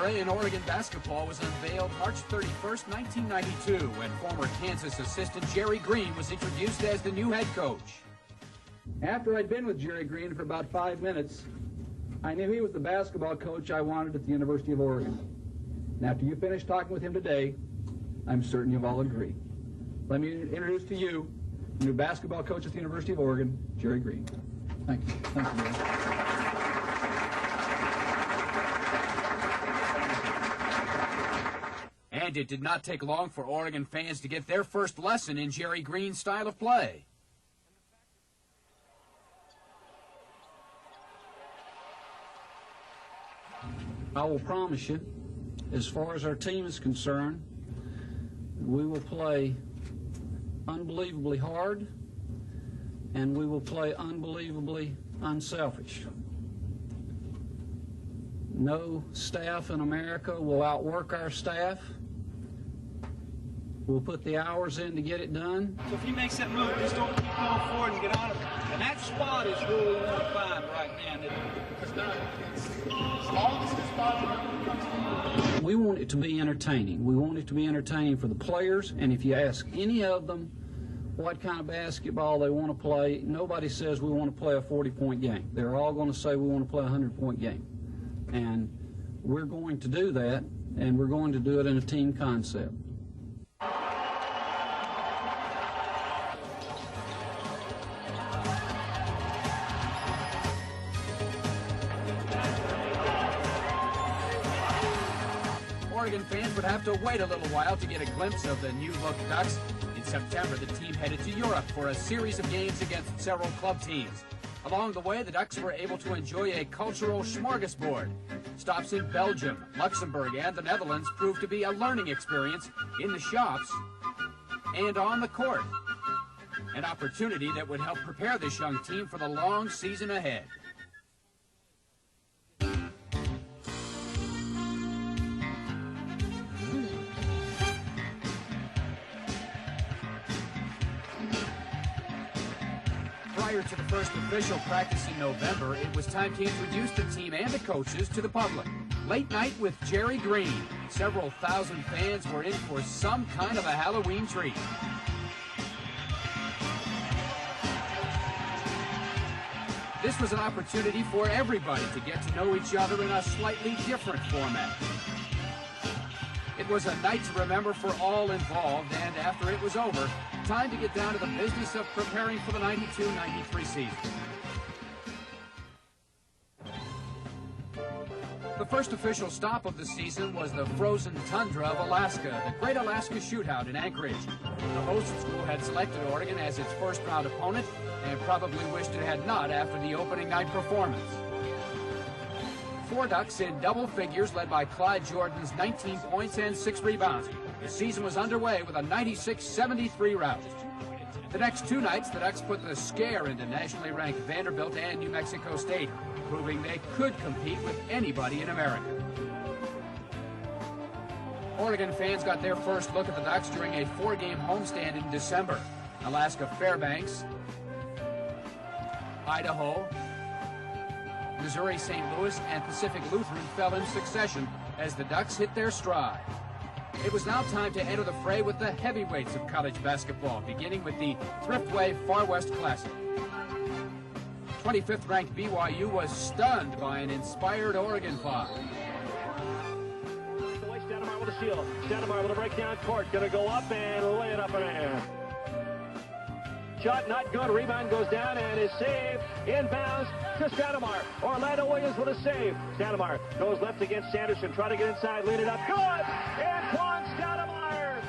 era in Oregon basketball was unveiled March 31st, 1992, when former Kansas assistant Jerry Green was introduced as the new head coach. After I'd been with Jerry Green for about 5 minutes, I knew he was the basketball coach I wanted at the University of Oregon. And after you finish talking with him today, I'm certain you'll all agree. Let me introduce to you the new basketball coach at the University of Oregon, Jerry Green. Thank you. Thank you, Jerry. And it did not take long for Oregon fans to get their first lesson in Jerry Green's style of play. I will promise you, as far as our team is concerned, we will play unbelievably hard, and we will play unbelievably unselfish. No staff in America will outwork our staff. We'll put the hours in to get it done. So if he makes that move, just don't keep going forward and get out of it. And that spot is really what we want to find right now. We want it to be entertaining. We want it to be entertaining for the players, and if you ask any of them what kind of basketball they want to play, nobody says we want to play a 40-point game. They're all going to say we want to play a 100-point game. And we're going to do that, and we're going to do it in a team concept. Oregon fans would have to wait a little while to get a glimpse of the new-look Ducks. In September, the team headed to Europe for a series of games against several club teams. Along the way, the Ducks were able to enjoy a cultural smorgasbord. Stops in Belgium, Luxembourg, and the Netherlands proved to be a learning experience in the shops and on the court. An opportunity that would help prepare this young team for the long season ahead. Prior to the first official practice in November, it was time to introduce the team and the coaches to the public. Late night with Jerry Green. Several thousand fans were in for some kind of a Halloween treat. This was an opportunity for everybody to get to know each other in a slightly different format. It was a night to remember for all involved, and after it was over, time to get down to the business of preparing for the 92-93 season. The first official stop of the season was the frozen tundra of Alaska, the Great Alaska Shootout in Anchorage. The host school had selected Oregon as its first-round opponent and probably wished it had not after the opening night performance. 4 Ducks in double figures led by Clyde Jordan's 19 points and 6 rebounds. The season was underway with a 96-73 rout. The next 2 nights, the Ducks put the scare into nationally ranked Vanderbilt and New Mexico State, proving they could compete with anybody in America. Oregon fans got their first look at the Ducks during a 4-game homestand in December. Alaska Fairbanks, Idaho, Missouri St. Louis, and Pacific Lutheran fell in succession as the Ducks hit their stride. It was now time to enter the fray with the heavyweights of college basketball, beginning with the Thriftway Far West Classic. 25th ranked BYU was stunned by an inspired Oregon five. Stoudemire with a steal. Stoudemire with a breakdown court. Going to go up and lay it up in the air. Shot not good. Rebound goes down and is saved. Inbounds to Stoudemire. Orlando Williams with a save. Stoudemire goes left against Sanderson. Try to get inside. Lead it up. Good. Antoine Stoudemire.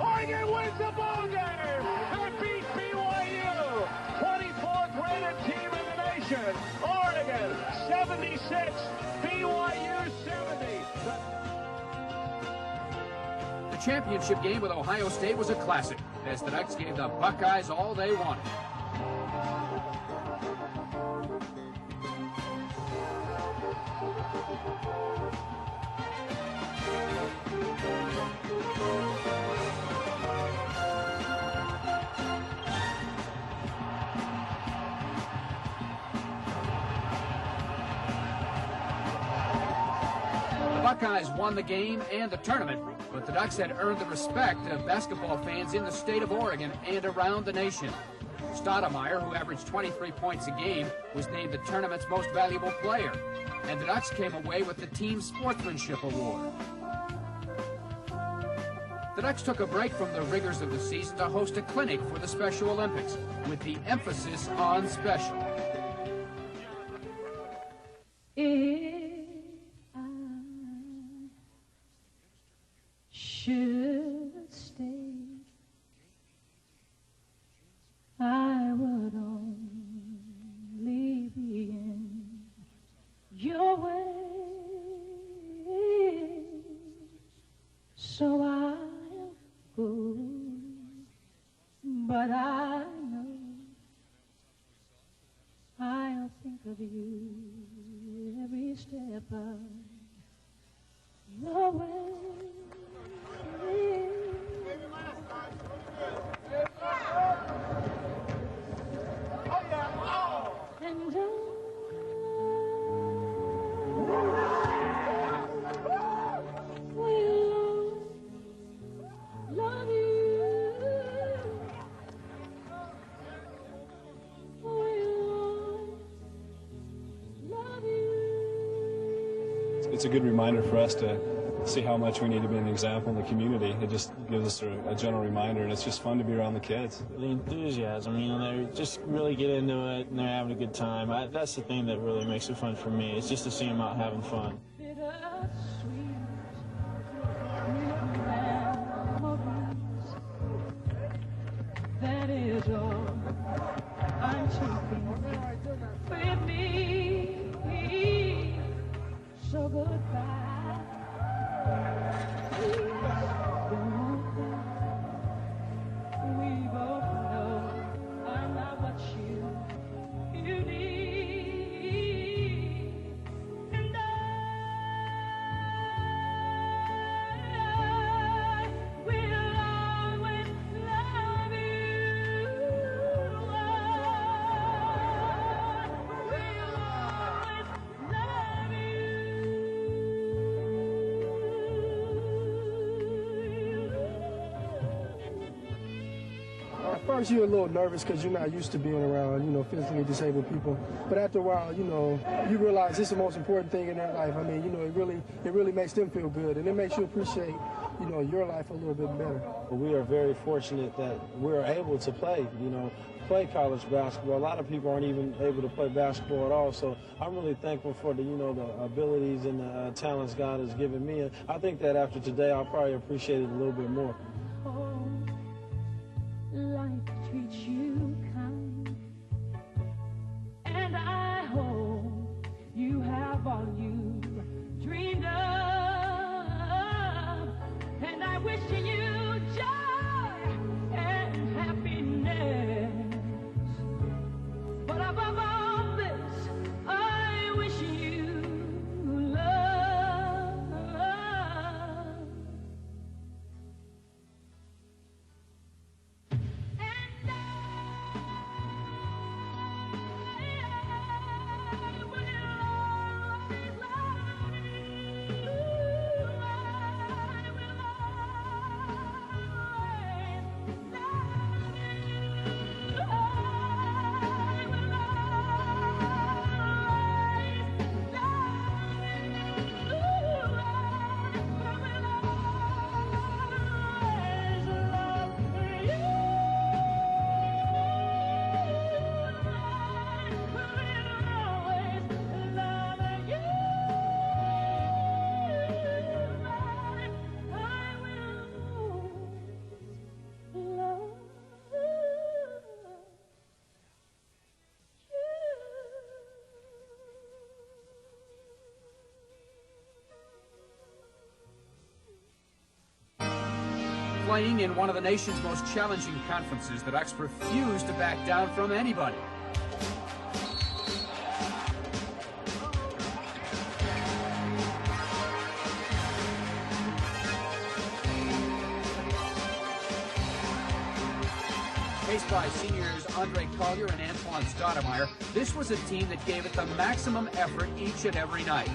Oregon wins the ball game. They beat BYU. 24th rated team in the nation. Oregon 76. BYU 70. The championship game with Ohio State was a classic, as the Ducks gave the Buckeyes all they wanted. Buckeyes won the game and the tournament, but the Ducks had earned the respect of basketball fans in the state of Oregon and around the nation. Stoudemire, who averaged 23 points a game, was named the tournament's most valuable player, and the Ducks came away with the Team Sportsmanship Award. The Ducks took a break from the rigors of the season to host a clinic for the Special Olympics, with the emphasis on special. If I should stay, I would only be in your way. So I'll go, but I know I'll think of you every step of the way. And it's a good reminder for us to see how much we need to be an example in the community. It just gives us a general reminder, and it's just fun to be around the kids. The enthusiasm, you know, they just really get into it, and they're having a good time. That's the thing that really makes it fun for me. It's just to see them out having fun. That is all I'm taking with me. So goodbye. Please don't cry. We both know I'm not what you need. And I will always love you. At first you're a little nervous because you're not used to being around, physically disabled people. But after a while, you realize it's the most important thing in their life. I mean, it really makes them feel good, and it makes you appreciate, your life a little bit better. We are very fortunate that we're able to play college basketball. A lot of people aren't even able to play basketball at all, so I'm really thankful for the abilities and the talents God has given me. And I think that after today, I'll probably appreciate it a little bit more. Life treats you kind, and I hope you have all you dreamed of, and I wish you joy and happiness, but above all this, I wish you love. Playing in one of the nation's most challenging conferences, the Ducks refused to back down from anybody. Faced by seniors Andre Collier and Antoine Stoudemire, this was a team that gave it the maximum effort each and every night.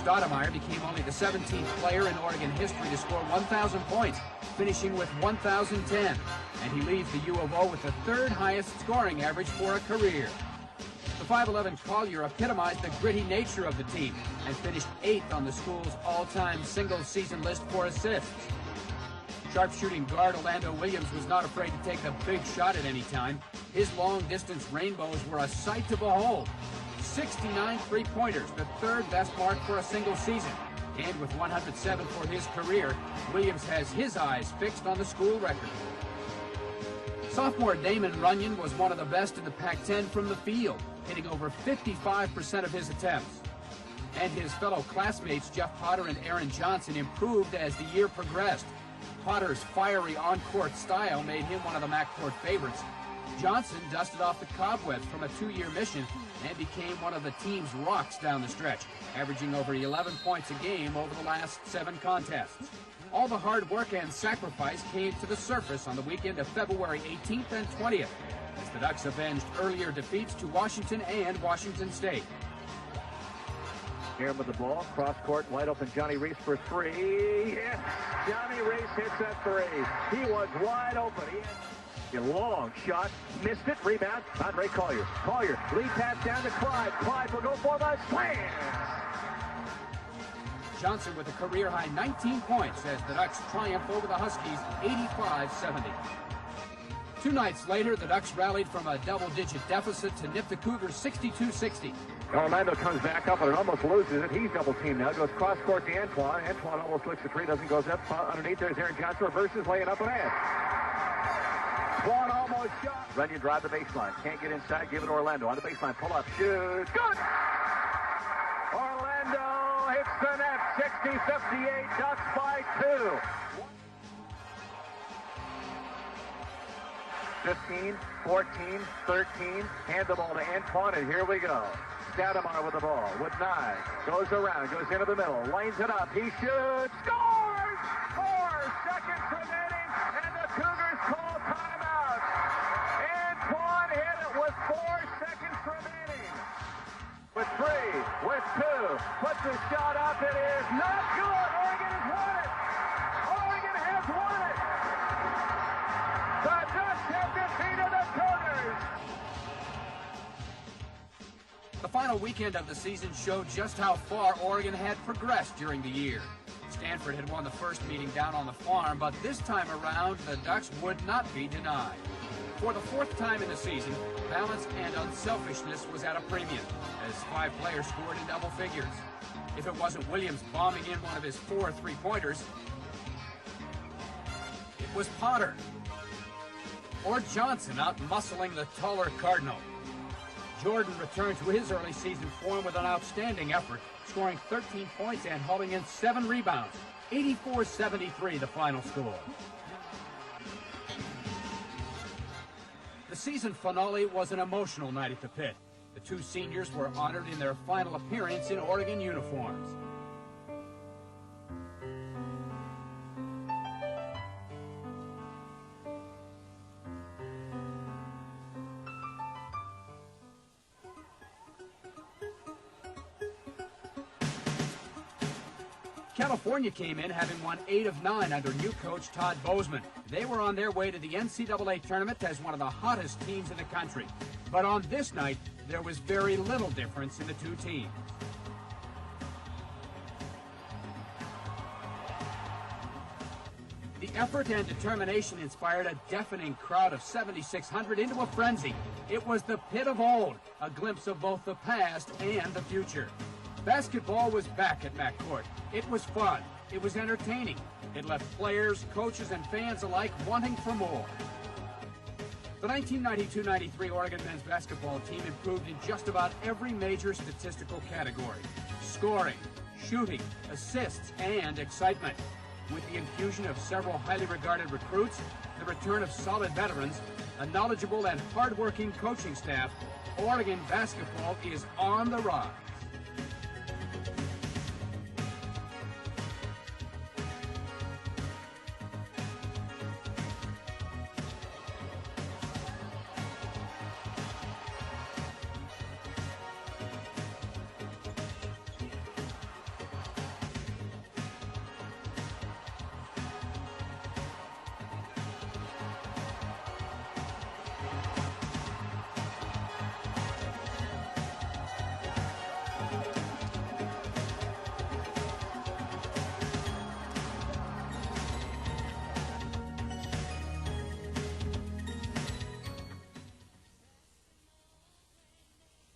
Stoudemire became only the 17th player in Oregon history to score 1,000 points, finishing with 1,010. And he leaves the U of O with the third highest scoring average for a career. The 5'11" Collier epitomized the gritty nature of the team and finished 8th on the school's all-time single-season list for assists. Sharpshooting guard Orlando Williams was not afraid to take a big shot at any time. His long-distance rainbows were a sight to behold. 69 three-pointers, the third best mark for a single season. And with 107 for his career, Williams has his eyes fixed on the school record. Sophomore Damon Runyon was one of the best in the Pac-10 from the field, hitting over 55% of his attempts. And his fellow classmates Jeff Potter and Aaron Johnson improved as the year progressed. Potter's fiery on-court style made him one of the MAC court favorites. Johnson dusted off the cobwebs from a 2-year mission and became one of the team's rocks down the stretch, averaging over 11 points a game over the last 7 contests. All the hard work and sacrifice came to the surface on the weekend of February 18th and 20th, as the Ducks avenged earlier defeats to Washington and Washington State. Here with the ball, cross court, wide open. Johnny Reese for 3. Yes, Johnny Reese hits that 3. He was wide open. A long shot, missed it. Rebound, Andre Collier. Collier, lead pass down to Clyde. Clyde will go for the slam. Johnson with a career-high 19 points as the Ducks triumph over the Huskies 85-70. 2 nights later, the Ducks rallied from a double-digit deficit to nip the Cougars 62-60. Orlando comes back up and almost loses it. He's double-teamed now. Goes cross-court to Antoine. Antoine almost licks the 3, doesn't go up. Underneath, there's Aaron Johnson. Reverses, laying up and in. One almost shot. Runyon drive the baseline. Can't get inside. Give it to Orlando. On the baseline. Pull up. Shoot. Good! Orlando hits the net. 60-58. Ducks by 2. 15, 14, 13. Hand the ball to Antoine, and here we go. Stoudemire with the ball, with 9. Goes around, goes into the middle, lines it up. He shoots, scores! 4 seconds remaining, and the Cougars call timeout. Antoine hit it with 4 seconds remaining. With 3, with 2, puts the shot up. It is not good. Oregon has won it. Oregon has won it. The Ducks have defeated the Cougars. The final weekend of the season showed just how far Oregon had progressed during the year. Stanford had won the first meeting down on the farm, but this time around, the Ducks would not be denied. For the 4th time in the season, balance and unselfishness was at a premium, as 5 players scored in double figures. If it wasn't Williams bombing in one of his 4 three-pointers, it was Potter. Or Johnson out-muscling the taller Cardinal. Jordan returned to his early season form with an outstanding effort, scoring 13 points and hauling in 7 rebounds. 84-73 the final score. The season finale was an emotional night at the pit. The 2 seniors were honored in their final appearance in Oregon uniforms. California came in having won 8 of 9 under new coach Todd Bozeman. They were on their way to the NCAA tournament as one of the hottest teams in the country. But on this night, there was very little difference in the 2 teams. The effort and determination inspired a deafening crowd of 7,600 into a frenzy. It was the pit of old, a glimpse of both the past and the future. Basketball was back at MAC Court. It was fun. It was entertaining. It left players, coaches, and fans alike wanting for more. The 1992-93 Oregon men's basketball team improved in just about every major statistical category: scoring, shooting, assists, and excitement. With the infusion of several highly regarded recruits, the return of solid veterans, a knowledgeable and hard-working coaching staff, Oregon basketball is on the rise.